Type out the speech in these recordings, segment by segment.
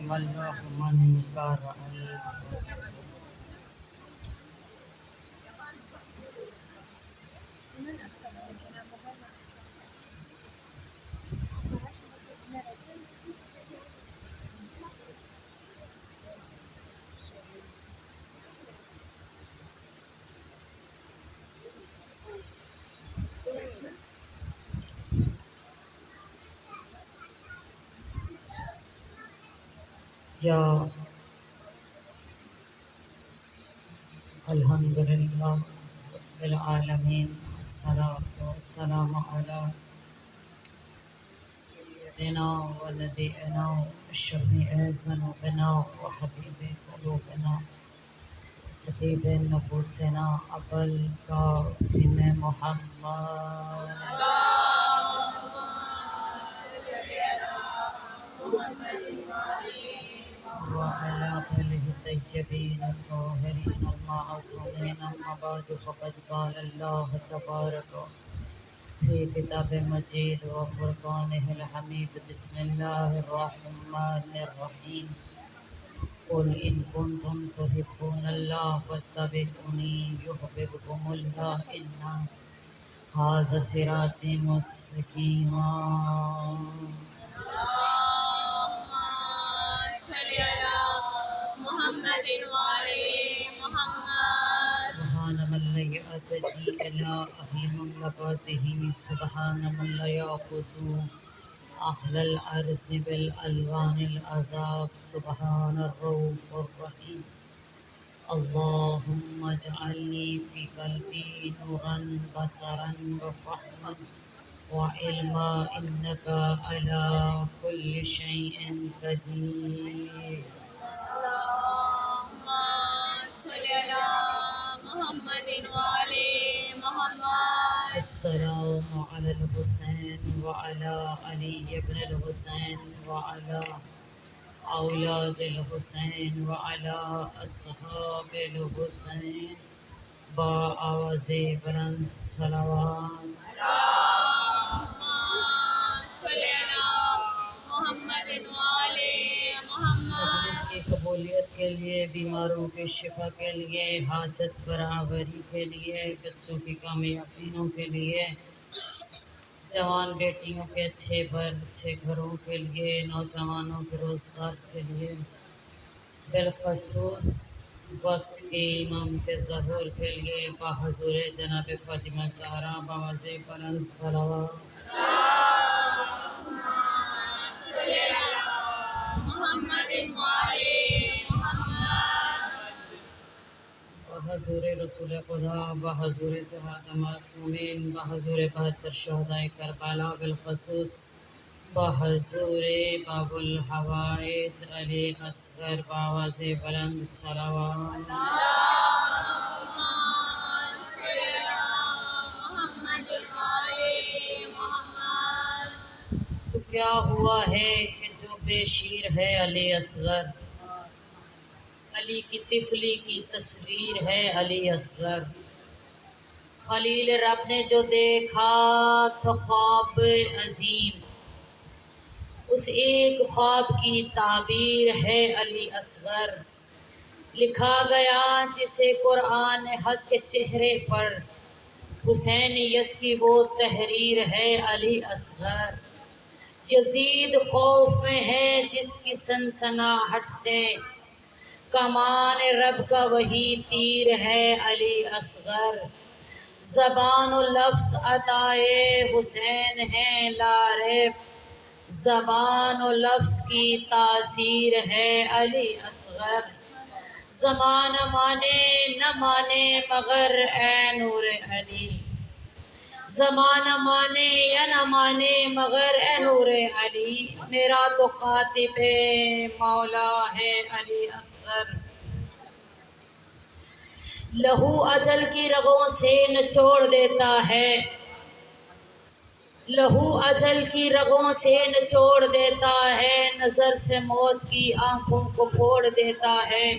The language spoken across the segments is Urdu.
والرحمن کر یا الحمدللہ رب العالمین، الصلاۃ والسلام علی سیدنا و نبینا و شفیع ذنوبنا و حبیب قلوبنا طبیب نفوسنا ابو القاسم محمد وعلى آله الطيبين الطاهرين المعصومين. أما بعد، فقد قال الله تبارك في كتاب مجيد وفرقانه الحميد. بسم الله الرحمن الرحيم. قل إن كنتم تحبون الله فاتبعوني يحببكم الله إن هذا صراطي مستقيما. سبحان من لا يأتي إلى أهل مملكته، سبحان من لا يأخذ أهل الأرض بالألوان العذاب، سبحان الرؤوف الرحيم. اللهم اجعلني في قلبي نورا بصرا وفهما وعلما إنك على كل شيء قدير. السلام على الحسين وعلى علي بن الحسين وعلى أولاد الحسين وعلى أصحاب الحسين بآواز بلند صلوات. مجلس کی قبولیت کے لیے، بیماروں کے شفا کے لیے، حاجت برابری کے لیے، بچوں کی کامیابیوں کے لیے، جوان بیٹیوں کے اچھے گھروں کے لیے، نوجوانوں کے روزگار کے لیے، بالخصوص وقت کے امام کے ظہور کے لیے، بحضور جناب فاطمہ زہرا بآواز بلند صلوات. بحضور رسول خدا، بحضور جہاز معصومین، بحضور بہتر شہداء کربلا، بالخصوص بحضور باب الحوائج علی اصغر بآواز بلند صلوات. تو کیا ہوا ہے کہ جو بے شیر ہے علی اصغر، علی کی طفلی کی تصویر ہے علی اصغر. خلیل رب نے جو دیکھا تو خواب عظیم، اس ایک خواب کی تعبیر ہے علی اصغر. لکھا گیا جسے قرآن حق کے چہرے پر، حسینیت کی وہ تحریر ہے علی اصغر. یزید خوف میں ہے جس کی سنسناہٹ سے، کمان رب کا وہی تیر ہے علی اصغر. زبان و لفظ عطائے حسین ہیں لاریب، زبان و لفظ کی تاثیر ہے علی اصغر. زمانہ مانے نہ مانے مگر اے نور علی، زمانہ مانے یا نہ مانے مگر اے نور علی، میرا تو خاطب مولا ہے علی اصغر. لہو اجل کی رگوں سے نچوڑ دیتا ہے، لہو اجل کی رگوں سے نچوڑ دیتا ہے، نظر سے موت کی آنکھوں کو پھوڑ دیتا ہے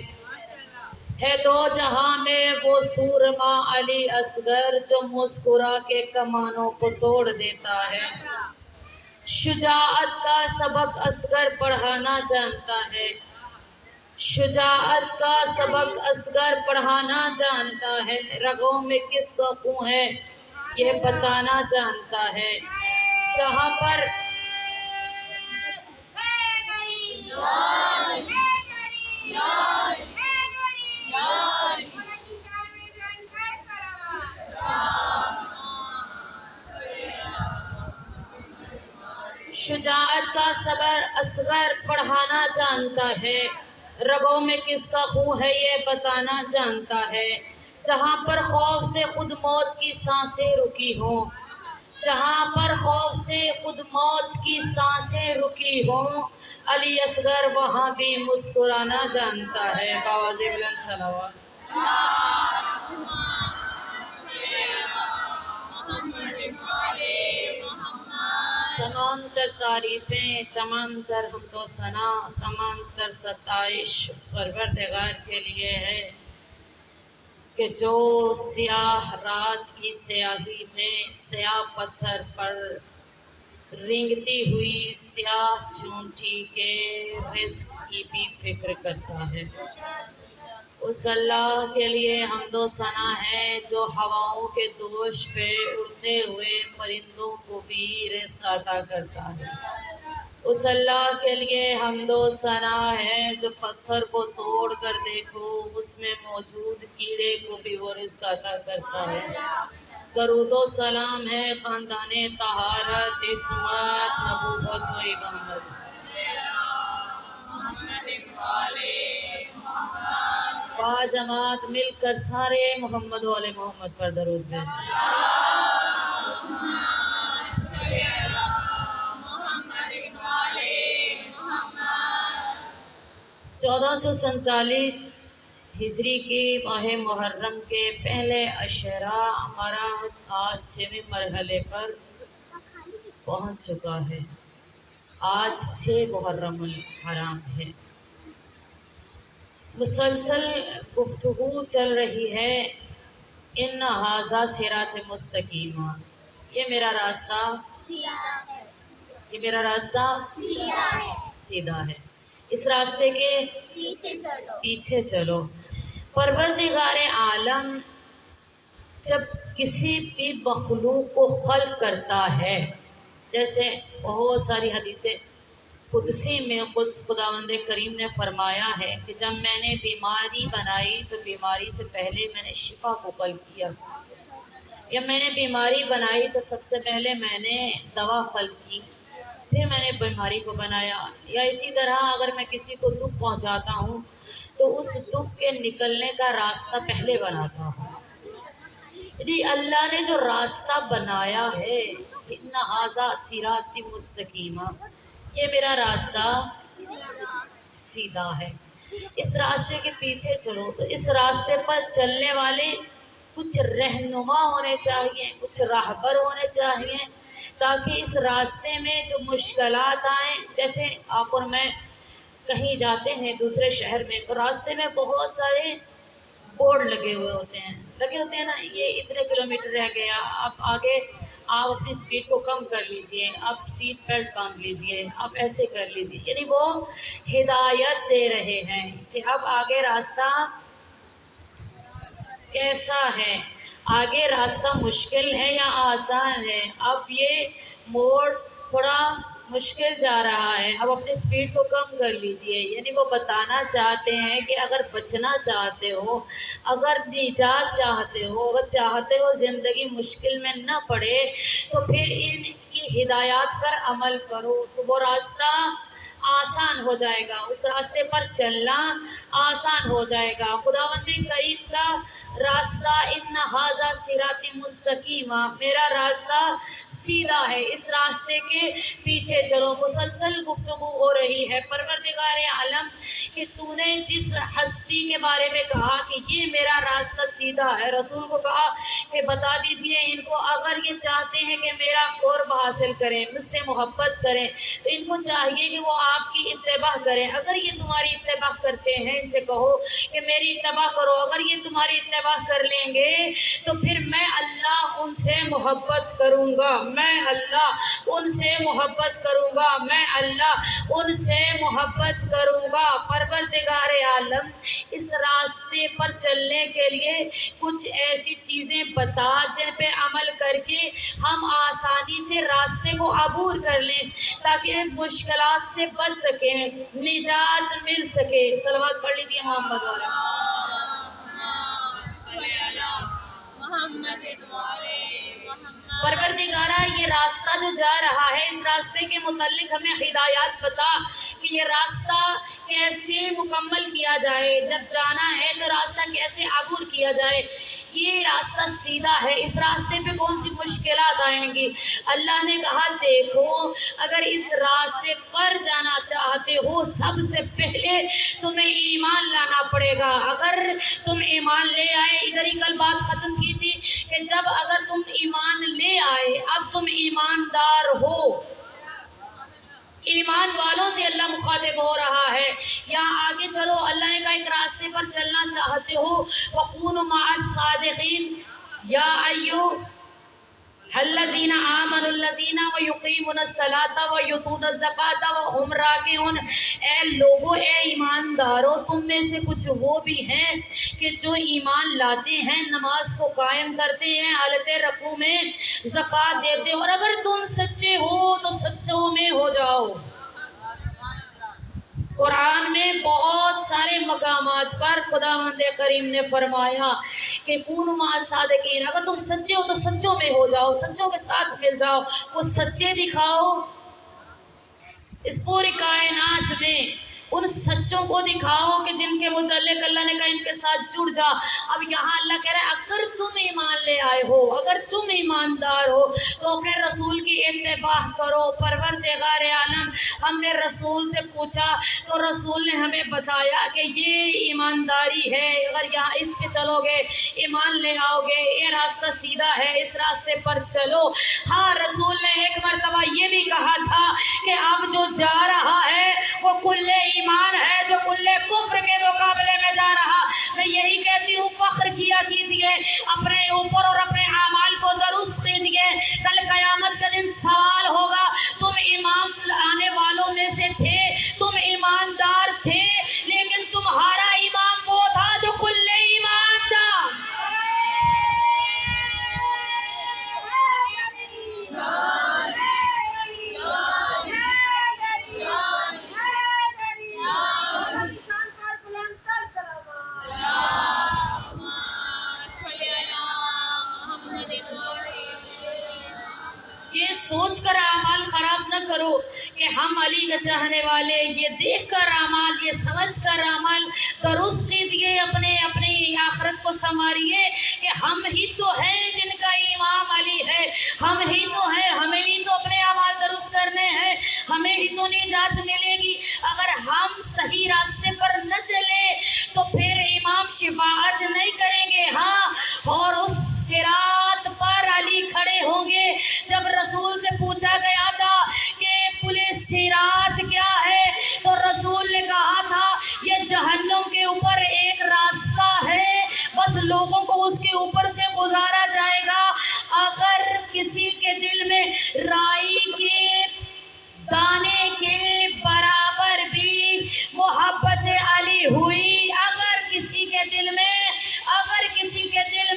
دو جہاں میں وہ سورما علی اصغر جو مسکرا کے کمانوں کو توڑ دیتا ہے. شجاعت کا سبق اصغر پڑھانا جانتا ہے، شجاعت کا سبق اصغر پڑھانا جانتا ہے، رگوں میں کس کا خون ہے یہ بتانا جانتا ہے، جہاں پر شجاعت کا سبق اصغر پڑھانا جانتا ہے، رگوں میں کس کا خون ہے یہ بتانا جانتا ہے، جہاں پر خوف سے خود موت کی سانسیں رکی ہوں، جہاں پر خوف سے خود موت کی سانسیں رکی ہوں، علی اصغر وہاں بھی مسکرانا جانتا ہے۔ باواز بلند صلوات۔ تمام تر تعریفیں، تمام تر حمد و ثنا، تمام تر ستائش اس پروردگار کے لیے ہے کہ جو سیاہ رات کی سیاہی میں سیاہ پتھر پر رینگتی ہوئی سیاہ چونٹی کے رزق کی بھی فکر کرتا ہے۔ اس اللہ کے لیے حمد و ثنا ہے جو ہواؤں کے دوش پہ اڑتے ہوئے پرندوں کو بھی رزق عطا کرتا ہے۔ اس اللہ کے لیے حمد و ثنا ہے جو پتھر کو توڑ کر دیکھو اس میں موجود کیڑے کو بھی وہ رزق عطا کرتا ہے۔ درود و سلام ہے خاندان طہارت، عصمت، نبوت و امامت۔ با جماعت مل کر سارے محمد و آل محمد پر درود بھیجیں۔ 1447 ہجری کی ماہ محرم کے پہلے عشرہ ہمارا آج 6ویں مرحلے پر پہنچ چکا ہے۔ آج 6 محرم الحرام ہے۔ مسلسل گفتگو چل رہی ہے ان ھذا صراط مستقیما، یہ میرا راستہ سیدھا ہے، اس راستے کے پیچھے چلو۔ پروردگار عالم جب کسی بھی مخلوق کو خلق کرتا ہے، جیسے بہت ساری حدیثیں قدسی میں خداوند کریم نے فرمایا ہے کہ جب میں نے بیماری بنائی تو بیماری سے پہلے میں نے شفا کو خلق کیا، یا میں نے بیماری بنائی تو سب سے پہلے میں نے دوا خلق کی، پھر میں نے بیماری کو بنایا۔ یا اسی طرح اگر میں کسی کو دکھ پہنچاتا ہوں تو اس دکھ کے نکلنے کا راستہ پہلے بناتا ہوں۔ یعنی اللہ نے جو راستہ بنایا ہے، ان ھذا صراط مستقیما، یہ میرا راستہ سیدھا ہے، اس راستے کے پیچھے چلو۔ تو اس راستے پر چلنے والے کچھ رہنما ہونے چاہیے، کچھ راہبر ہونے چاہیے، تاکہ اس راستے میں جو مشکلات آئیں، جیسے آپ اور میں کہیں جاتے ہیں دوسرے شہر میں تو راستے میں بہت سارے بورڈ لگے ہوتے ہیں نا، یہ اتنے کلومیٹر رہ گیا، اب آگے آپ اپنی سپیڈ کو کم کر لیجئے، آپ سیٹ بیلٹ باندھ لیجئے، آپ ایسے کر لیجئے، یعنی وہ ہدایت دے رہے ہیں کہ اب آگے راستہ کیسا ہے، آگے راستہ مشکل ہے یا آسان ہے، اب یہ موڑ تھوڑا مشکل جا رہا ہے، اب اپنی سپیڈ کو کم کر لیجئے۔ یعنی وہ بتانا چاہتے ہیں کہ اگر بچنا چاہتے ہو، اگر نجات چاہتے ہو، اگر چاہتے ہو زندگی مشکل میں نہ پڑے تو پھر ان کی ہدایات پر عمل کرو، تو وہ راستہ آسان ہو جائے گا، اس راستے پر چلنا آسان ہو جائے گا۔ خداوند کریم کا راستہ ان ھذا صراط مستقیما، میرا راستہ سیدھا ہے، اس راستے کے پیچھے چلو۔ مسلسل گفتگو ہو رہی ہے پروردگار عالم کہ تو نے جس ہستی کے بارے میں کہا کہ یہ میرا راستہ سیدھا ہے، رسول کو کہا کہ بتا دیجئے ان کو، اگر یہ چاہتے ہیں کہ میرا قرب حاصل کریں، مجھ سے محبت کریں، تو ان کو چاہیے کہ وہ آپ کی اتباع کریں۔ اگر یہ تمہاری اتباع کرتے ہیں، ان سے کہو کہ میری اتباع کرو، اگر یہ تمہاری اتباع کر لیں گے تو پھر میں اللہ ان سے محبت کروں گا، میں اللہ ان سے محبت کروں گا، میں اللہ ان سے محبت کروں گا۔ پروردگار عالم اس راستے پر چلنے کے لیے کچھ ایسی چیزیں بتا جن پہ عمل کر کے ہم آسانی سے راستے کو عبور کر لیں، تاکہ مشکلات سے بچ سکیں، نجات مل سکے۔ صلوات پڑھ لیجیے محمد والا۔ پروردگارہ یہ راستہ جو جا رہا ہے، اس راستے کے متعلق ہمیں ہدایات بتا کہ یہ راستہ کیسے مکمل کیا جائے، جب جانا ہے تو راستہ کیسے عبور کیا جائے۔ یہ راستہ سیدھا ہے، اس راستے پہ کون سی مشکلات آئیں گی؟ اللہ نے کہا دیکھو اگر اس راستے پر جانا چاہتے ہو سب سے پہلے تمہیں ایمان لانا پڑے گا۔ اگر تم ایمان لے آئے، ادھر ہی کل بات ختم کی تھی کہ جب اگر تم ایمان لے آئے، اب تم ایماندار ہو، ایمان والوں سے اللہ مخاطب ہو رہا ہے۔ یہاں آگے چلو، اللہ نے کہا ایک راستے پر چلنا چاہتے ہو وَكُونُوا مَعَ الصَّادِقِينَ یا ایو الذین آمنوا الذین وَيُقِیمُونَ الصَّلَاةَ وَيُؤْتُونَ الزَّکَاةَ وَهُمْ راکعون، اے لوگو، اے ایماندارو، تم میں سے کچھ وہ بھی ہیں کہ جو ایمان لاتے ہیں، نماز کو قائم کرتے ہیں، حالت رکوع میں زکوٰۃ دیتے ہیں، اور اگر تم سچے ہو تو سچوں میں ہو جاؤ۔ قرآن میں بہت سارے مقامات پر خداوند کریم نے فرمایا کہ کونوا مع الصادقین، اگر تم سچے ہو تو سچوں میں ہو جاؤ، سچوں کے ساتھ مل جاؤ، وہ سچے دکھاؤ۔ اس پوری کائنات میں ان سچوں کو دکھاؤ کہ جن کے متعلق اللہ نے کہا ان کے ساتھ جڑ جا۔ اب یہاں اللہ کہہ رہا ہے اگر تم ایمان لے آئے ہو، اگر تم ایماندار ہو تو اپنے رسول کی اتباع کرو۔ پروردگار عالم، ہم نے رسول سے پوچھا تو رسول نے ہمیں بتایا کہ یہ ایمانداری ہے، اگر یہاں اس پہ چلو گے، ایمان لے آؤ گے، یہ راستہ سیدھا ہے، اس راستے پر چلو۔ ہاں رسول نے ایک مرتبہ یہ بھی کہا تھا کہ اب جو جا رہا ہے وہ کل ایمان ہے جو کل کفر کے مقابلے میں جا رہا۔ میں یہی کہتی ہوں فخر کیا کیجئے اپنے اوپر اور اپنے اعمال کو درست کیجئے، کل قیامت کا دن سوال ہوگا تم ایمان لانے والوں میں سے تھے، تم ایماندار تھے، لیکن تمہارا ایمان وہ تھا جو کل ایمان تھا۔ یہ سوچ کر اعمال خراب نہ کرو کہ ہم علی کے چاہنے والے، یہ دیکھ کر اعمال، یہ سمجھ کر اعمال درست کیجئے، اپنی آخرت کو سنواریے کہ ہم ہی تو ہیں جن کا امام علی ہے، ہم ہی تو ہیں، ہمیں ہی تو اپنے اعمال درست کرنے ہیں، ہمیں ہی تو نجات ملے گی۔ اگر ہم صحیح راستے پر نہ چلے تو پھر امام شفاعت نہیں کریں گے۔ ہاں، اور اس صراط پر علی کھڑے ہوں گے۔ جب رسول سے پوچھا گیا تھا کہ پولیس صراط کیا ہے تو رسول نے کہا تھا یہ جہنم کے اوپر ایک راستہ ہے، بس لوگوں کو اس کے اوپر سے گزارا جائے گا۔ اگر کسی کے دل میں رائی کے دانے کے برابر بھی محبت علی ہوئی، اگر کسی کے دل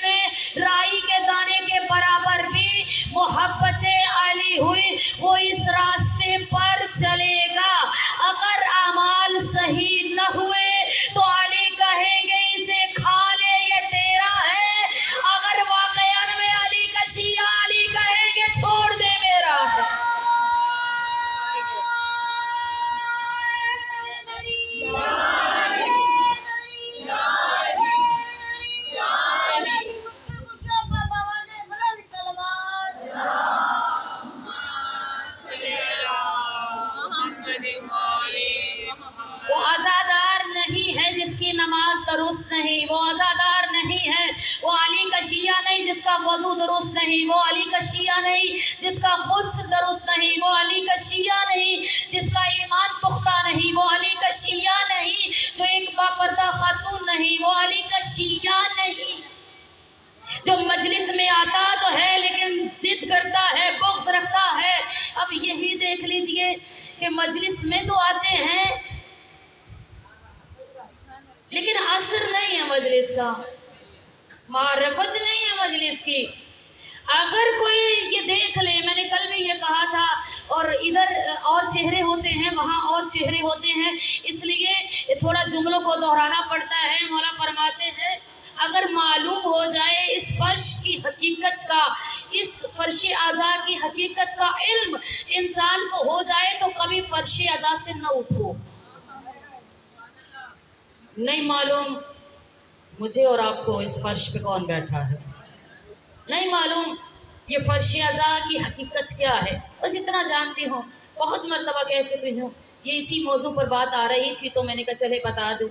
میں رائی کے دانے کے برابر بھی محبت علی ہوئی، وہ اس راستے پر چلے گا۔ اگر اعمال صحیح نہ ہوئے تو علی کہیں گے اسے کھا لے، یہ تیرا ہے۔ اگر واقعہ میں علی کا شیعہ، علی کہیں گے چھوڑ دے، میرا ہے۔ وہ عزادار کی نماز درست نہیں وہ عزادار نہیں ہے، وہ علی کا شیعہ نہیں جس کا وضو درست نہیں، وہ علی کا شیعہ نہیں جس کا غسل درست نہیں، وہ علی کا شیعہ نہیں جس کا ایمان پختہ نہیں، وہ علی کا شیعہ نہیں جو ایک باپردہ خاتون نہیں، وہ علی کا شیعہ نہیں جو مجلس میں آتا تو ہے لیکن ضد کرتا ہے، بغض رکھتا ہے۔ اب یہی دیکھ لیجئے کہ مجلس میں تو آتے ہیں لیکن اثر نہیں ہے مجلس کا، معرفت نہیں ہے مجلس کی۔ اگر کوئی یہ دیکھ لے، میں نے کل بھی یہ کہا تھا، اور ادھر اور چہرے ہوتے ہیں وہاں اور چہرے ہوتے ہیں، اس لیے تھوڑا جملوں کو دہرانا پڑتا ہے۔ مولا فرماتے ہیں اگر معلوم ہو جائے اس فرش کی حقیقت کا، اس فرش اعضاء کی حقیقت کا علم انسان کو ہو جائے تو کبھی فرش اعضاء سے نہ اٹھو۔ نہیں معلوم مجھے اور آپ کو اس فرش پہ کون بیٹھا ہے، نہیں معلوم یہ فرش اعضاء کی حقیقت کیا ہے، بس اتنا جانتی ہوں، بہت مرتبہ کہہ چکی ہوں، یہ اسی موضوع پر بات آ رہی تھی تو میں نے کہا چلے بتا دوں۔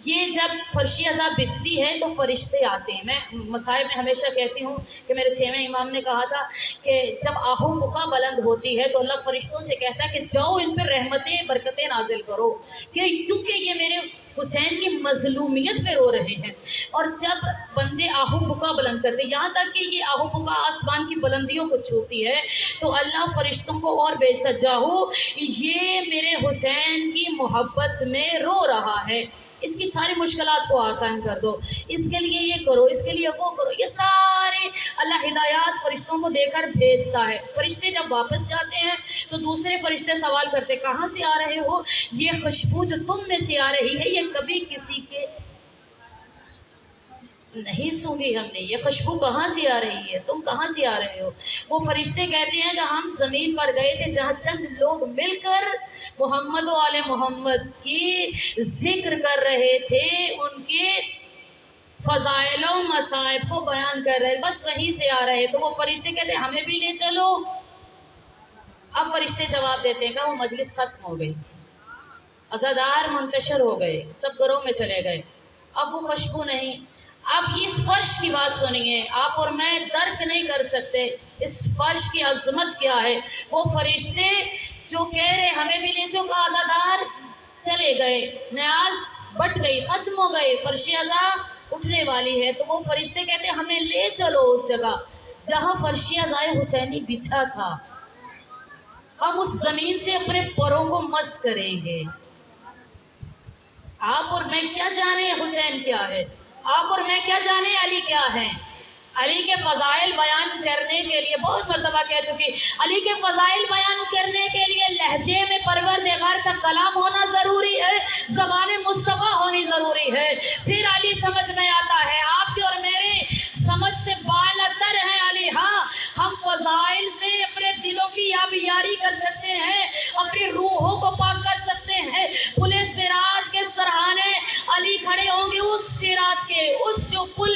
یہ جب فرش اعضاء بچتی ہے تو فرشتے آتے ہیں۔ میں مصائب میں ہمیشہ کہتی ہوں کہ میرے 6ویں امام نے کہا تھا کہ جب آہو بکا بلند ہوتی ہے تو اللہ فرشتوں سے کہتا ہے کہ جاؤ ان پہ رحمتیں برکتیں نازل کرو، کیونکہ یہ میرے حسین کی مظلومیت پہ رو رہے ہیں۔ اور جب بندے آہو بکا بلند کرتے، یہاں تک کہ یہ آہو بکا آسمان کی بلندیوں کو چھوتی ہے تو اللہ فرشتوں کو اور بھیجتا، جاؤ یہ میرے حسین کی محبت میں رو رہا ہے، اس کی ساری مشکلات کو آسان کر دو، اس کے لیے یہ کرو، اس کے لیے وہ کرو۔ یہ سارے اللہ ہدایات فرشتوں کو دے کر بھیجتا ہے۔ فرشتے جب واپس جاتے ہیں تو دوسرے فرشتے سوال کرتے کہاں سے آ رہے ہو؟ یہ خوشبو جو تم میں سے آ رہی ہے یہ کبھی کسی کے نہیں سونگی ہم نے، یہ خوشبو کہاں سے آ رہی ہے، تم کہاں سے آ رہے ہو؟ وہ فرشتے کہتے ہیں کہ ہم زمین پر گئے تھے جہاں چند لوگ مل کر محمد و آل محمد کی ذکر کر رہے تھے، ان کے فضائل و مصائب کو بیان کر رہے، بس وہیں سے آ رہے۔ تو وہ فرشتے کہتے ہیں ہمیں بھی لے چلو۔ اب فرشتے جواب دیتے ہیں کہ وہ مجلس ختم ہو گئی، عزادار منتشر ہو گئے، سب گھروں میں چلے گئے، اب وہ خوشبو نہیں۔ اب اس فرش کی بات سنیے، آپ اور میں درک نہیں کر سکتے اس فرش کی عظمت کیا ہے۔ وہ فرشتے جو کہہ رہے ہمیں بھی لے چلو، عزادار چلے گئے، نیاز بٹ گئی، ختم ہو گئے، فرش اعضاء اٹھنے والی ہے، تو وہ فرشتے کہتے ہیں ہمیں لے چلو اس جگہ جہاں فرش اعضاء حسینی بچھا تھا، ہم اس زمین سے اپنے پروں کو مس کریں گے۔ آپ اور میں کیا جانے حسین کیا ہے، آپ اور میں کیا جانے علی کیا ہے۔ علی کے فضائل بیان کرنے کے لیے بہت مرتبہ کہہ چکی، علی کے فضائل بیان کرنے کے لیے لہجے میں پروردگار کا کلام ہونا ضروری ہے، زبان مصطفیٰ ہونی ضروری ہے، پھر علی سمجھ میں آتا ہے۔ آپ کے اور میرے سمجھ سے بالاتر ہے علی۔ ہاں ہم فضائل سے اپنے دلوں کی یاری کر سکتے ہیں، اپنی روحوں کو پاک کر سکتے ہیں۔ پل صراط کے سرہانے علی کھڑے ہوں گے، اس صراط کے، اس جو پل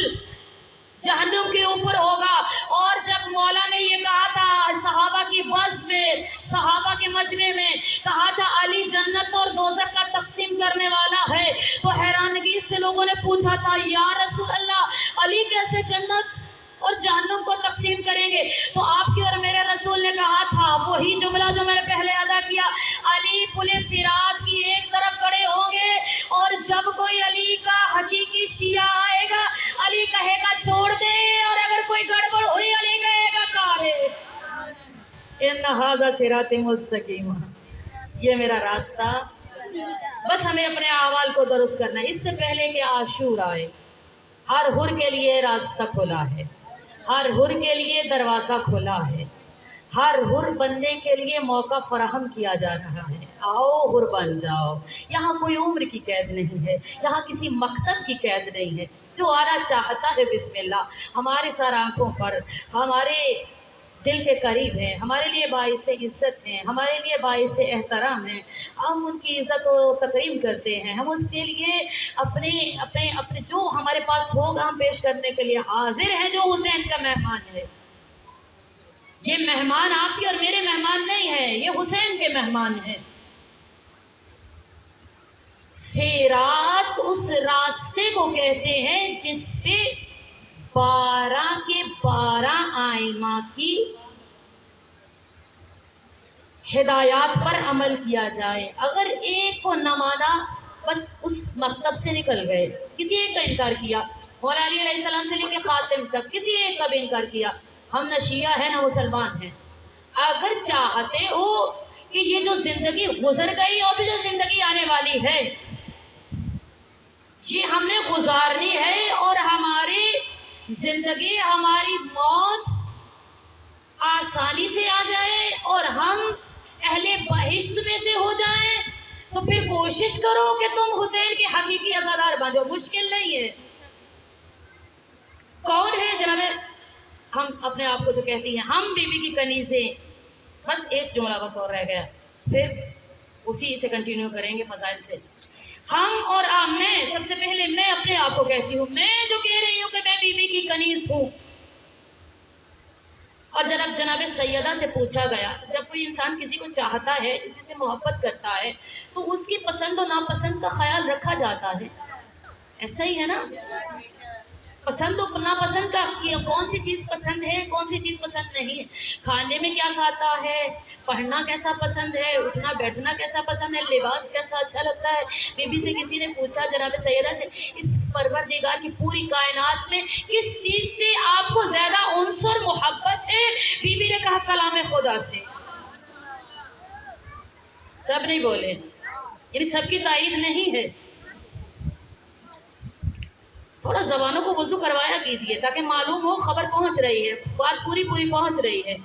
جہنم کے اوپر ہوگا۔ اور جب مولا نے یہ کہا تھا صحابہ کی بس میں، صحابہ کے مجمع میں کہا تھا علی جنت اور دوزخ کا تقسیم کرنے والا ہے، تو حیرانگی سے لوگوں نے پوچھا تھا یا رسول اللہ علی کیسے جنت اور جہنم کو تقسیم کریں گے؟ تو آپ کے اور میرے رسول نے کہا تھا وہی جملہ جو میں نے پہلے ادا کیا، علی پل صراط کی ایک طرف کھڑے ہوں گے، اور جب کوئی علی کا حقیقی شیعہ آئے گا علی کہے گا چھوڑ دے، اور اگر کوئی گڑبڑ ہوئی علی کہے گا کارے ان ھذا صراط مستقیم، یہ میرا راستہ، بس ہمیں اپنے اعمال کو درست کرنا ہے۔ اس سے پہلے کہ عاشور آئے ہر حر کے لیے راستہ کھلا ہے، ہر حر کے لیے دروازہ کھلا ہے، ہر حر بننے کے لیے موقع فراہم کیا جا رہا ہے۔ آؤ حر بن جاؤ، یہاں کوئی عمر کی قید نہیں ہے، یہاں کسی مقتل کی قید نہیں ہے، جو آنا چاہتا ہے بسم اللہ، ہمارے سر آنکھوں پر، ہمارے دل کے قریب ہیں، ہمارے لیے باعث عزت ہیں، ہمارے لیے باعث احترام ہیں، ہم ان کی عزت و تکریم کرتے ہیں، ہم اس کے لیے اپنے جو ہمارے پاس ہوگا ہم پیش کرنے کے لیے حاضر ہیں۔ جو حسین کا مہمان ہے، یہ مہمان آپ کے اور میرے مہمان نہیں ہیں، یہ حسین کے مہمان ہیں۔ صراط اس راستے کو کہتے ہیں جس پہ 12 کے 12 آئمہ کی ہدایات پر عمل کیا جائے. اگر ایک کو نہ مانا بس اس مکتب سے نکل گئے. کسی ایک کا انکار کیا، مولا علی علیہ السلام سے لے کے خاتم تک کسی ایک کا بھی انکار کیا، ہم نہ شیعہ ہیں نہ مسلمان ہیں. اگر چاہتے ہو کہ یہ جو زندگی گزر گئی اور بھی جو زندگی آنے والی ہے یہ ہم نے گزارنی ہے، اور ہماری زندگی ہماری موت آسانی سے آ جائے اور ہم اہل بہشت میں سے ہو جائیں، تو پھر کوشش کرو کہ تم حسین کے حقیقی عزادار بن جاؤ. مشکل نہیں ہے. کون ہے جناب؟ ہم اپنے آپ کو جو کہتی ہیں ہم بی بی کی کنیزیں. بس ایک جملہ بس اور رہ گیا، پھر اسی سے کنٹینیو کریں گے فضائل سے. ہم اور آپ، میں سب سے پہلے میں اپنے آپ کو کہتی ہوں، میں جو کہہ رہی ہوں کہ میں بی بی کی کنیز ہوں. اور جناب سیدہ سے پوچھا گیا، جب کوئی انسان کسی کو چاہتا ہے، کسی سے محبت کرتا ہے، تو اس کی پسند و ناپسند کا خیال رکھا جاتا ہے. ایسا ہی ہے نا؟ پسند و ناپسند کا، کون سی چیز پسند ہے، کون سی چیز پسند نہیں ہے، کھانے میں کیا کھاتا ہے، پڑھنا کیسا پسند ہے، اٹھنا بیٹھنا کیسا پسند ہے، لباس کیسا اچھا لگتا ہے. بی بی سے کسی نے پوچھا جناب سیدہ سے، اس پروردگار کی پوری کائنات میں کس چیز سے آپ کو زیادہ انس اور محبت ہے؟ بی بی نے کہا کلام خدا سے. سب نہیں بولے، یعنی سب کی تائید نہیں ہے. تھوڑا زبانوں کو وضو کروایا کیجئے تاکہ معلوم ہو خبر پہنچ رہی ہے، بات پوری پہنچ رہی ہے.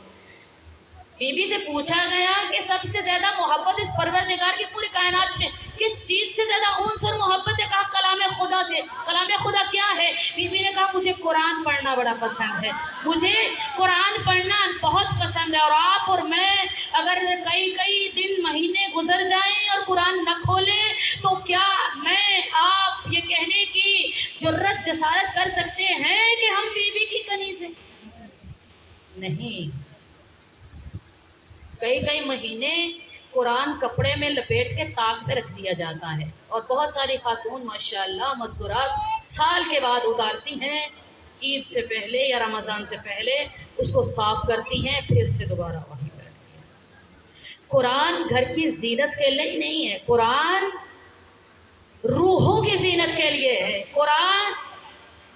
بی بی سے پوچھا گیا کہ سب سے زیادہ محبت اس پروردگار کی پوری کائنات میں کس چیز سے زیادہ انس اور محبت ہے؟ کہا کلام خدا سے. کلام خدا کیا ہے؟ بی بی نے کہا مجھے قرآن پڑھنا بڑا پسند ہے، مجھے قرآن پڑھنا بہت پسند ہے. اور آپ اور میں اگر کئی دن مہینے گزر جائیں اور قرآن نہ کھولیں تو کیا میں آپ یہ کہنے کی جرت جسارت کر سکتے ہیں کہ ہم بی بی کی کنیز ہیں؟ نہیں. کئی مہینے قرآن کپڑے میں لپیٹ کے تاک پہ رکھ دیا جاتا ہے، اور بہت ساری خاتون ماشاءاللہ مستورات سال کے بعد اتارتی ہیں، عید سے پہلے یا رمضان سے پہلے اس کو صاف کرتی ہیں، پھر سے دوبارہ وہی پہ رکھتی ہیں. قرآن گھر کی زینت کے لیے نہیں ہے، قرآن روحوں کی زینت کے لیے ہے. قرآن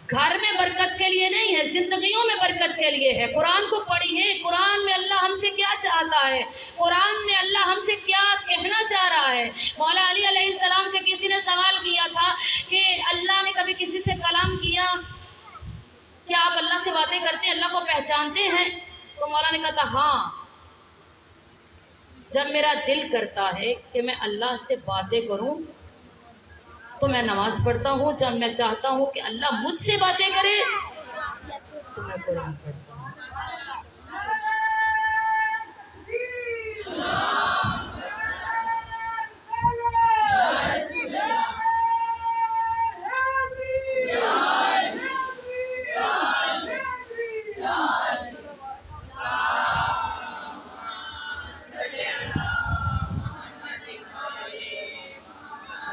گھر میں برکت کے لیے نہیں ہے، زندگیوں میں برکت کے لیے ہے. قرآن کو پڑھیے. قرآن میں اللہ ہم سے کیا چاہتا ہے، قرآن میں اللہ ہم سے کیا کہنا چاہ رہا ہے. مولا علی علیہ السلام سے کسی نے سوال کیا تھا کہ اللہ نے کبھی کسی سے کلام کیا؟ کیا آپ اللہ سے باتیں کرتے ہیں، اللہ کو پہچانتے ہیں؟ تو مولا نے کہا تھا ہاں، جب میرا دل کرتا ہے کہ میں اللہ سے باتیں کروں تو میں نماز پڑھتا ہوں، جب میں چاہتا ہوں کہ اللہ مجھ سے باتیں کرے تو میں قرآن پڑھتا ہوں.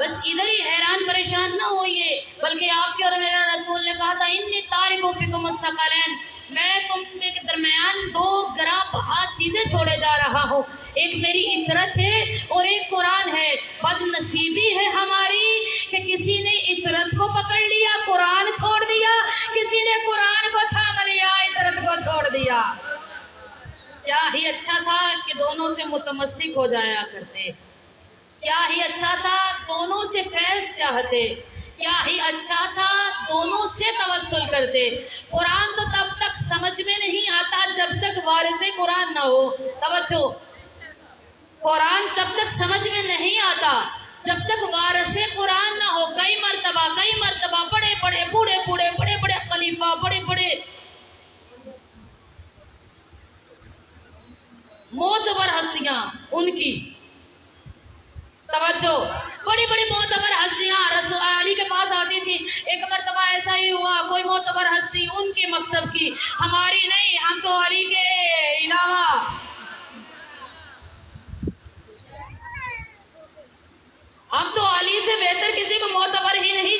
بس ادھر ہی حیران پریشان نہ ہوئیے، بلکہ آپ کے اور میرا رسول نے کہا تھا انی تارک فیکم الثقلین، میں تم کے درمیان 2 گراں بہا چیزیں چھوڑے جا رہا ہوں، ایک میری عطرت ہے اور ایک قرآن ہے. بد نصیبی ہے ہماری کہ کسی نے عطرت کو پکڑ لیا، قرآن چھوڑ دیا، کسی نے قرآن کو تھام لیا، عطرت کو چھوڑ دیا. کیا ہی اچھا تھا کہ دونوں سے متمسک ہو جایا کرتے، کیا ہی اچھا تھا دونوں سے فیض چاہتے، کیا ہی اچھا تھا دونوں سے توسل کرتے. قرآن تو تب تک سمجھ میں نہیں آتا جب تک وارث قرآن نہ ہو. توجہ، قرآن تب تک سمجھ میں نہیں آتا جب تک وارث قرآن نہ ہو. کئی مرتبہ بڑے بڑے خلیفہ، بڑے معتبر ہستیاں، ان کی توجہ، بڑی معتبر ہستیاں رسول علی کے پاس آتی تھی. ایک مرتبہ ایسا ہی ہوا، کوئی معتبر ہستی ان کے مکتب کی، ہماری نہیں، ہم تو علی کے علاوہ، ہم تو علی سے بہتر کسی کو معتبر ہی نہیں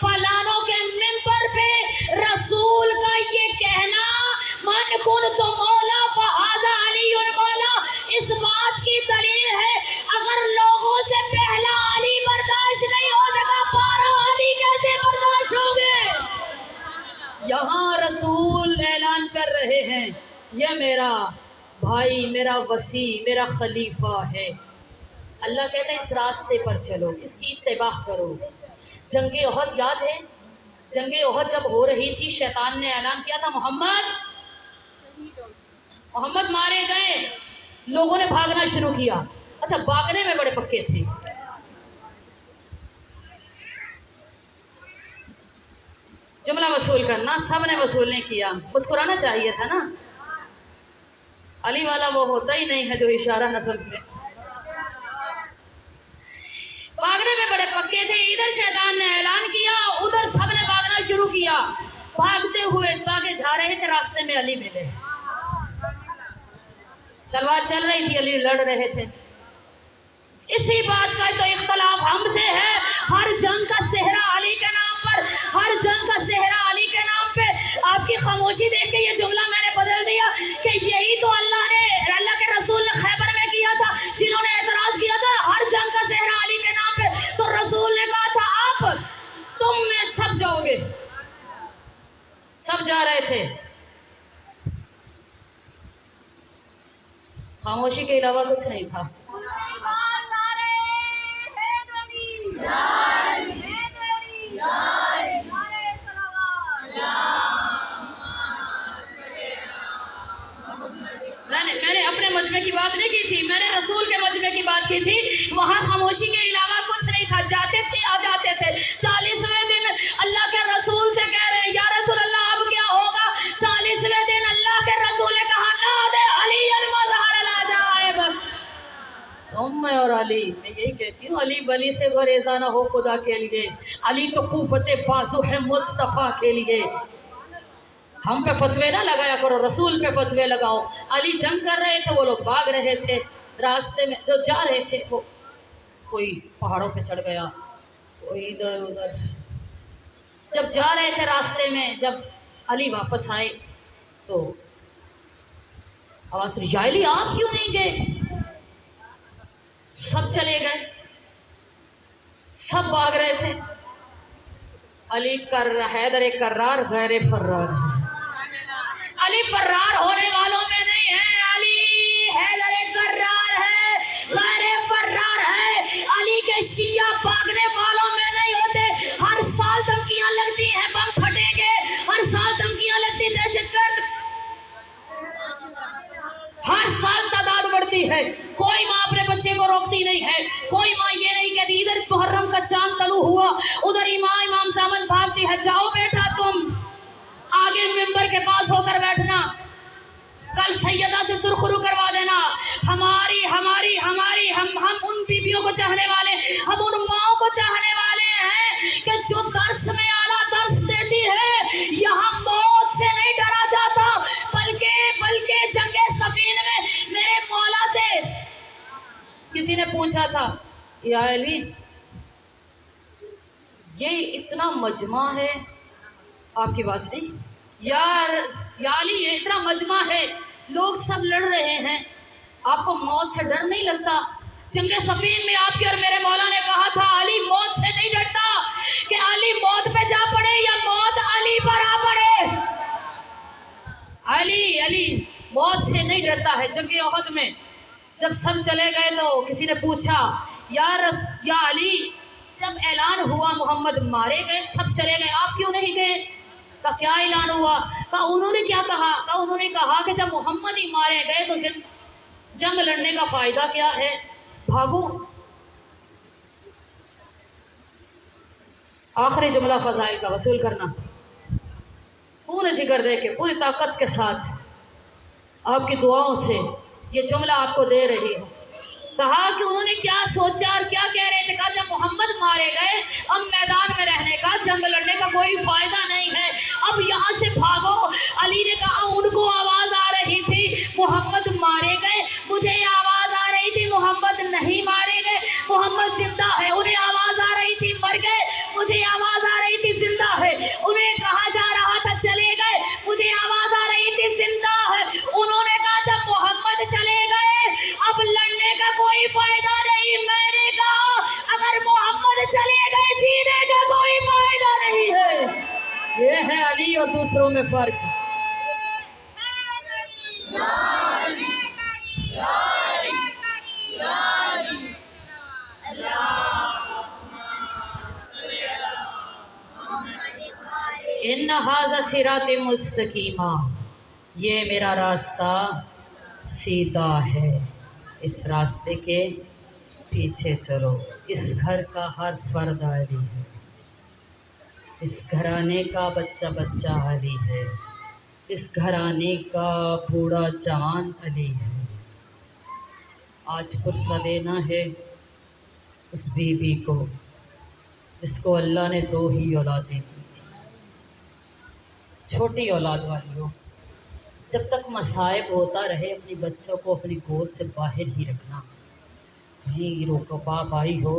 پلانوں کے منبر پہ رسول کا یہ کہنا من کن تو مولا فہذا علی مولا، اس بات کی دلیل ہے اگر لوگوں سے پہلا علی برداشت نہیں ہو سکا، 12 علی کیسے برداشت ہوں گے؟ یہاں رسول اعلان کر رہے ہیں یہ میرا بھائی، میرا وصی، میرا خلیفہ ہے۔ اللہ کہتا ہے اس راستے پر چلو، اس کی اتباع کرو۔ جنگ احد یاد ہے؟ جنگ احد جب ہو رہی تھی شیطان نے اعلان کیا تھا محمد مارے گئے، لوگوں نے بھاگنا شروع کیا۔ اچھا بھاگنے میں بڑے پکے تھے، جملہ وصول کرنا سب نے وصول نہیں کیا، مسکرانا چاہیے تھا نا۔ علی والا وہ ہوتا ہی نہیں ہے جو اشارہ نہ سمجھے۔ بھاگنے میں بڑے پکے تھے، ادھر شیطان نے اعلان کیا، ادھر سب نے بھاگنا شروع کیا۔ بھاگتے ہوئے بھاگے جا رہے تھے، راستے میں علی ملے، تلوار چل رہی تھی، علی لڑ رہے تھے۔ اسی بات کا تو اختلاف ہم سے ہے، ہر جنگ کا صحرا علی کے نام پر، ہر جنگ کا صحرا علی کے نام پہ۔ آپ کی خاموشی دیکھ کے یہ جملہ میں نے بدل دیا کہ یہی تو اللہ کے رسول نے خیبر میں کیا تھا، جنہوں نے اعتراض کیا تھا ہر جنگ کا صحرا علی کے نام پہ، تو رسول نے کہا تھا آپ تم میں سب جاؤ گے، سب جا رہے تھے۔ خاموشی کے علاوہ کچھ نہیں تھا۔ میں نے اپنے مجمع کی بات نہیں کی تھی، میں نے رسول کے مجمع کی بات کی تھی۔ وہاں خاموشی کے علاوہ کچھ نہیں تھا، جاتے تھے آ جاتے تھے۔ 40ویں دن اللہ کے رسول سے کہہ رہے ہیں یا رسول اللہ اب کیا ہوگا؟ 40ویں دن اللہ کے رسول نے کہا نادے علی المظہر العجائب۔ اور علی، میں یہی کہتی ہوں علی بلی سے گریزانہ ہو خدا کے لیے، علی تو قوت بازو ہے مصطفیٰ کے لیے۔ ہم پہ فتوے نہ لگایا کرو، رسول پہ فتوے لگاؤ۔ علی جنگ کر رہے تھے، وہ لوگ بھاگ رہے تھے، راستے میں جو جا رہے تھے وہ کوئی پہاڑوں پہ چڑھ گیا، کوئی ادھر ادھر۔ جب جا رہے تھے راستے میں، جب علی واپس آئے تو آواز یا علی آپ کیوں نہیں گئے؟ سب چلے گئے، سب بھاگ رہے تھے۔ علی حیدر کرار غیر فرار، علی فرار ہونے والوں میں نہیں ہے، علی حیدر کرار ہے، غیر فرار ہے۔ علی کے شیعہ بھاگنے والوں میں نہیں ہوتے۔ ہر سال دھمکیاں لگتی ہیں بم پھٹیں گے، ہر سال دھمکیاں لگتی دہشت گرد، ہر سال تعداد بڑھتی ہے، کوئی ماں اپنے بچے کو روکتی نہیں ہے، کوئی ماں یہ نہیں کہتی ادھر محرم کا چاند طلوع ہوا ادھر امام زامن بھاگتی ہے، جاؤ بیٹا تم آگے ممبر کے پاس ہو کر بیٹھنا، کل سیدہ سے سرخرو کروا دینا۔ ہماری ہماری ہماری ہم ان بیویوں کو چاہنے والے، ہم ان ماؤں کو چاہنے والے ہیں کہ جو درس میں اعلیٰ درس دیتی ہے۔ یہاں موت سے نہیں ڈرا جاتا، بلکہ جنگ صفین میں میرے مولا سے کسی نے پوچھا تھا یا علی یہ اتنا مجمع ہے، آپ کی بات نہیں، یا علی یہ اتنا مجمع ہے، لوگ سب لڑ رہے ہیں، آپ کو موت سے ڈر نہیں لگتا؟ جنگ صفین میں آپ کے اور میرے مولا نے کہا تھا علی موت سے نہیں ڈرتا، کہ علی موت پہ جا پڑے یا موت علی پر آ پڑے۔ علی موت سے نہیں ڈرتا ہے۔ جنگ احد میں جب سب چلے گئے تو کسی نے پوچھا یا علی جب اعلان ہوا محمد مارے گئے سب چلے گئے، آپ کیوں نہیں گئے؟ کا کیا اعلان ہوا؟ کا انہوں نے کیا کہا؟ کا انہوں نے کہا کہ جب محمد ہی مارے گئے تو جنگ لڑنے کا فائدہ کیا ہے، بھاگو۔ آخری جملہ فضائل کا وصول کرنا، پورے جگر دے کے پوری طاقت کے ساتھ آپ کی دعاؤں سے یہ جملہ آپ کو دے رہی ہے۔ کہا کہ انہوں نے کیا سوچا اور کیا کہہ رہے تھے؟ کہا جب محمد مارے گئے اب میدان میں رہنے کا، جنگ لڑنے کا کوئی فائدہ نہیں ہے، اب یہاں سے بھاگو۔ علی نے کہا ان کو آواز آ رہی تھی محمد مارے گئے، مجھے یہ آواز آ رہی تھی محمد نہیں مارے گئے، محمد زندہ ہے، انہیں آواز آ رہی تھی مر گئے، مجھے آواز آ رہی تھی اور دوسروں میں فرق؟ ان ھذا صراط مستقیما، یہ میرا راستہ سیدھا ہے، اس راستے کے پیچھے چلو۔ اس گھر کا ہر فرد علی ہے، اس گھرانے کا بچہ بچہ علی ہے، اس گھرانے کا بوڑھا جوان علی ہے۔ آج پرسہ دینا ہے اس بیوی کو جس کو اللہ نے 2 ہی اولادیں دی، چھوٹی اولاد والی ہو۔ جب تک مصائب ہوتا رہے اپنی بچوں کو اپنی گود سے باہر ہی رکھنا، کہیں روکو باپ آئی ہو۔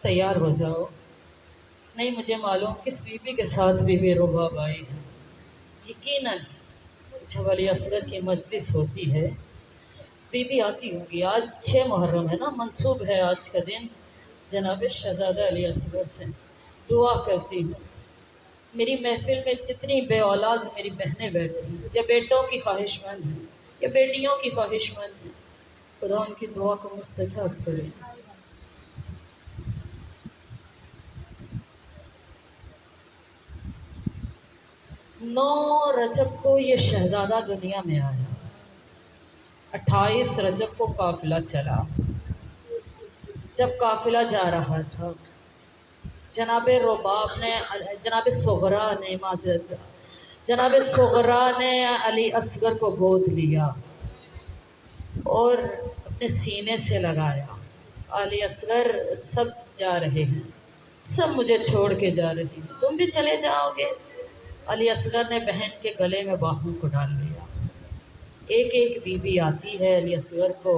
تیار ہو جاؤ، نہیں مجھے معلوم کس بیوی کے ساتھ بیوی رباب آئی ہے۔ یقیناً جب علی اصغر کی مجلس ہوتی ہے بیوی آتی ہوگی۔ آج 6 محرم ہے نا، منسوب ہے آج کا دن جناب شہزادہ علی اصغر سے۔ دعا کرتی ہوں میری محفل میں جتنی بے اولاد میری بہنیں بیٹھی ہیں، یا بیٹوں کی خواہش مند ہیں یا بیٹیوں کی خواہش مند ہیں، خدا ان کی دعا کو مستجاب کرے۔ 9 رجب کو یہ شہزادہ دنیا میں آیا، 28 رجب کو قافلہ چلا۔ جب قافلہ جا رہا تھا جناب رباب نے جناب صغرا نے علی اصغر کو گود لیا اور اپنے سینے سے لگایا۔ علی اصغر سب جا رہے ہیں، سب مجھے چھوڑ کے جا رہے ہیں، تم بھی چلے جاؤ گے؟ علی اصغر نے بہن کے گلے میں باہوں کو ڈال لیا۔ ایک ایک بیوی آتی ہے علی اصغر کو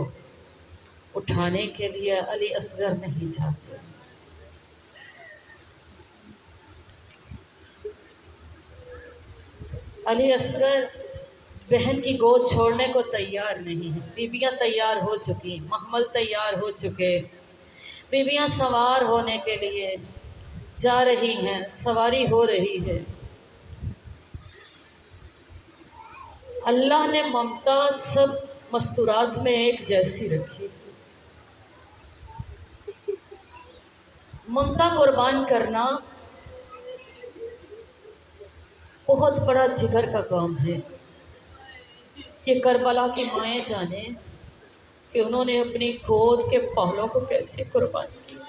اٹھانے کے لیے، علی اصغر نہیں چاہتے۔ علی اصغر بہن کی گود چھوڑنے کو تیار نہیں ہیں۔ بیویاں تیار ہو چکی، محمل تیار ہو چکے، بیویاں سوار ہونے کے لیے جا رہی ہیں، سواری ہو رہی ہے۔ اللہ نے ممتا سب مستورات میں ایک جیسی رکھی۔ ممتا قربان کرنا بہت بڑا جگر کا کام ہے۔ یہ کربلا کی مائیں جانے کہ انہوں نے اپنی گود کے پہلوں کو کیسے قربان کیا۔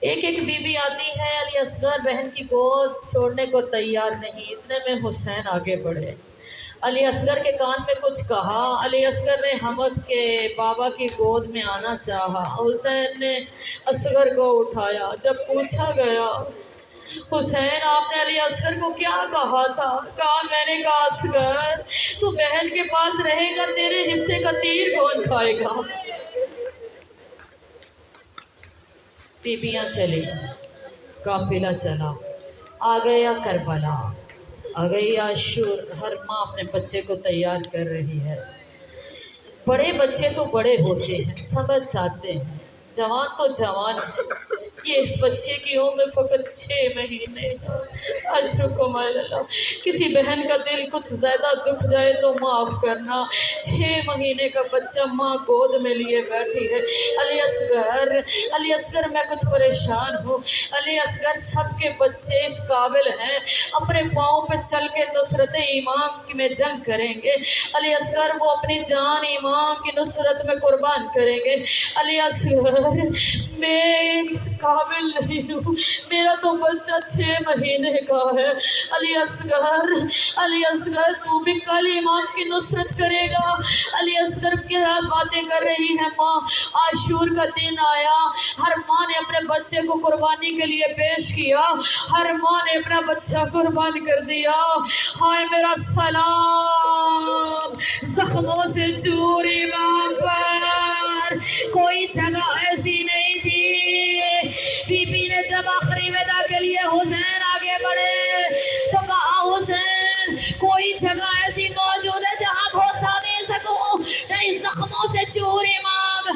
ایک ایک بیوی آتی ہے، علی اصغر بہن کی گود چھوڑنے کو تیار نہیں۔ اتنے میں حسین آگے بڑھے، علی اصغر کے کان میں کچھ کہا، علی اصغر نے حمد کے بابا کی گود میں آنا چاہا۔ حسین نے اصغر کو اٹھایا۔ جب پوچھا گیا حسین آپ نے علی اصغر کو کیا کہا تھا؟ کہا میں نے کہا اصغر تو بہن کے پاس رہے گا، تیرے حصے کا تیر کون کھائے گا؟ بیبیاں چلی، قافلہ چلا، آ گیا کربلا، آ گئی عاشور۔ ہر ماں اپنے بچے کو تیار کر رہی ہے۔ بڑے بچے تو بڑے ہوتے ہیں، سمجھ جاتے ہیں، جوان تو جوان ہے۔ یہ اس بچے کی عمر فقط 6 مہینے ہے۔ اجرکم اللہ، کسی بہن کا دل کچھ زیادہ دکھ جائے تو معاف کرنا۔ 6 مہینے کا بچہ ماں گود میں لیے بیٹھی ہے۔ علی اصغر میں کچھ پریشان ہوں۔ علی اصغر سب کے بچے اس قابل ہیں، اپنے پاؤں پہ چل کے نصرت امام میں جنگ کریں گے۔ علی اصغر وہ اپنی جان امام کی نصرت میں قربان کریں گے۔ علی اصغر میں اس قابل نہیں ہوں، میرا تو بچہ 6 مہینے کا ہے۔ علی اصغر تو بھی کل امام کی نصرت کرے گا۔ علی اصغر کے ساتھ باتیں کر رہی ہے ماں۔ عاشور کا دن آیا، ہر ماں نے اپنے بچے کو قربانی کے لیے پیش کیا، ہر ماں نے اپنا بچہ قربان کر دیا۔ ہائے میرا سلام زخموں سے چور امام پر، کوئی جگہ ایسی نہیں تھی۔ بی بی نے جب آخری ودا کے لیے حسین آگے بڑھے تو کہا حسین کوئی جگہ ایسی موجود ہے جہاں بھروسہ دے سکوں؟ نہیں، زخموں سے چور امام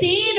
3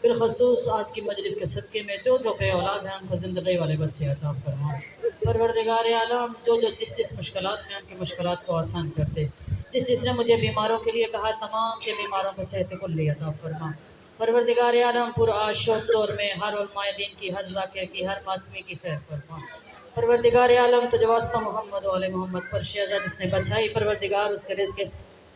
بالخصوص آج کی مجلس کے صدقے میں جو بے اولاد ہیں ان کو زندگی والے بچے عطا فرما۔ پروردگار عالم جو جس مشکلات میں ان کی مشکلات کو آسان کر دے، جس نے مجھے بیماروں کے لیے کہا تمام کے بیماروں کو صحت کلی عطا فرما۔ پروردگار عالم پرآشوب دور میں ہر علماء دین کی، ہر ذاکر کی، ہر ماتمی کی خیر فرما۔ پروردگار عالم تجھ واسطہ محمد و آل محمد پر شہزاد جس نے بچائی، پروردگار اس کے رزق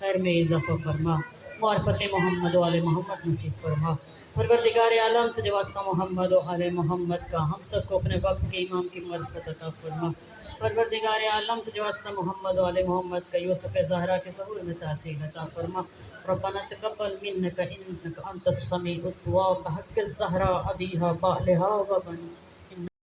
خیر میں اضافہ فرما، معرفت محمد و آل محمد نصیب فرما۔ پروردگار عالم تجھ واسطہ محمد و آل محمد کا ہم سب کو اپنے وقت کے امام کی معرفت عطا فرما۔ پروردگار عالم تجھ واسطہ محمد و آل محمد کا یوسف زہرا کے ظہور میں تاثیر عطا فرما۔ ربنا تقبل منك انك انت السميع الدعاء بحق الزهراء ابيها بعلها وبني